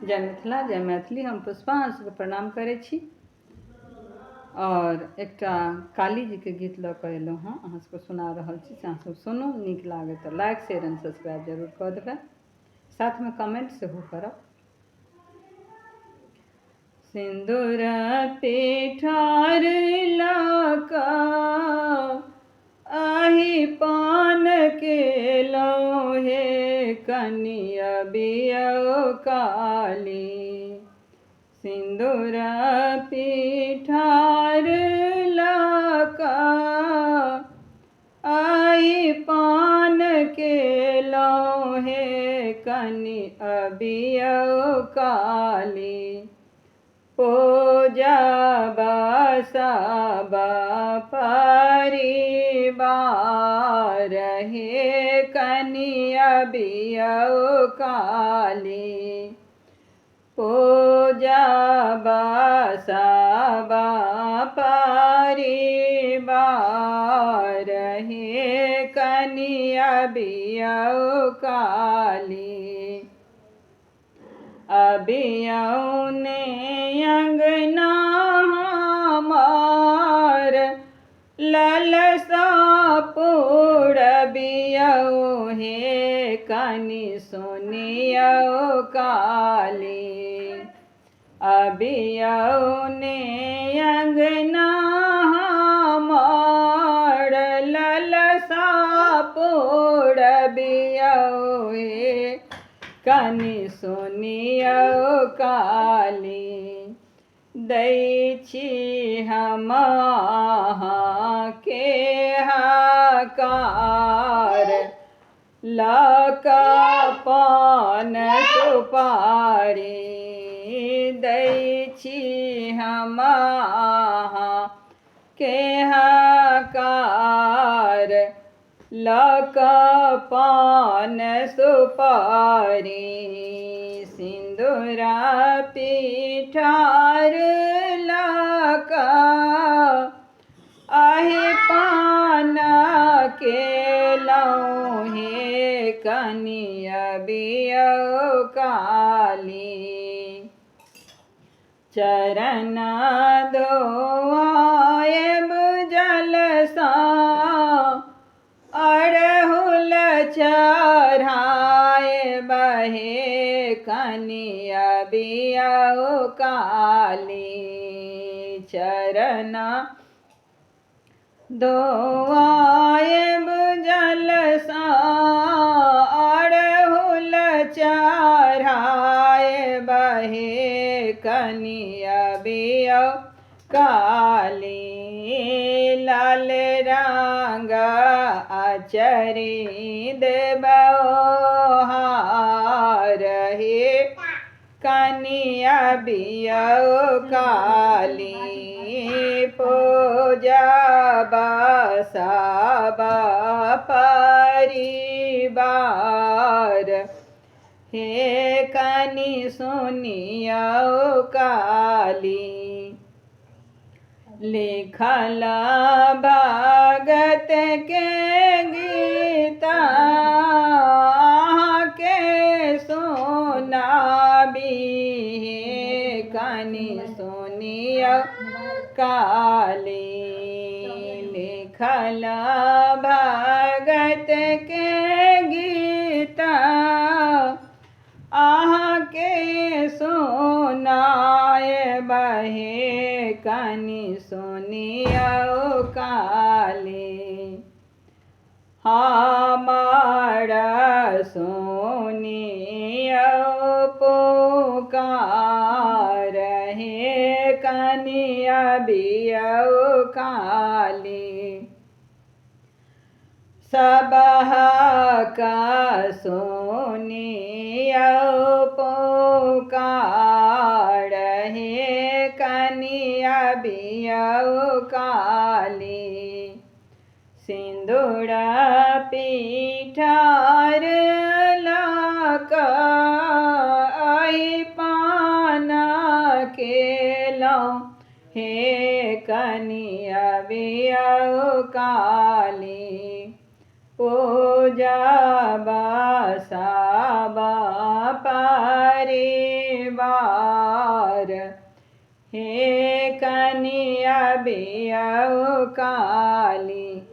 जय मिथिला जय मैथिली। हम पुष्पा अहाँ सबके प्रणाम करै छी और एकटा काली जी के गीत लऽ कऽ एलहुँ हँ, अहाँ सबके सुना रहल छी से अहाँ सब सुनू। नीक लागे तऽ लाइक शेयर एंड सब्सक्राइब जरूर कऽ देबै, साथमे कमेंट सेहो करब। सिंदूर पिठार लऽ कऽ आही पान केलहुँ हे कनिया बियौ काली। सिंदूर पिठार लऽ कऽ आही पान केलहुँ हे कनिया बियौ काली। पूजा बसाबा परिवार हे कनिया बियौ काली। पूजा बसाबा परिवार हे कनिया बियौ काली। अबियौने अंगना हमार ललसा पूरबियौ हे कनि सुनियौ काली। अबियौने अंगना हमार ललसा पूरबियौ हे कनि सुनियौ काली। दै छी हम अहाँके हकार लऽ कऽ पान सुपारी। दै छी हम अहाँके हकार लऽ कऽ पान सुपारी। सिंदूरा पिठार लऽ कऽ आही पान केलहुँ हे कनिया बियौ काली। चरण धोआएब जलसा अड़हुल चढ़ाएब हे कनिया बियौ काली। चरण धोआएब जलसा अड़हुल चढ़ाएब हे कनिया बियौ काली। लाल रंग आचरी देबौ हार हे कनिया बियौ काली। पूजा बसाबा परिवार हे कनि सुनियौ काली। लिखल भगत के गीता अहाँके सुनाबी हे कनि सुनियौ काली। लिखल भगत के गीता अहाँके सुनाएब हे कनि सुनियौ काली। हमर सुनियौ पुकार हे कनिया बियौ काली। सबहक सुनियौ पुकार हे कनिया बियौ काली। सिंदूर पिठार लऽ कऽ आही पान केलहुँ हे कनिया बियौ काली। पूजा बसाबा परिवार वार। हे कनिया बियाओ काली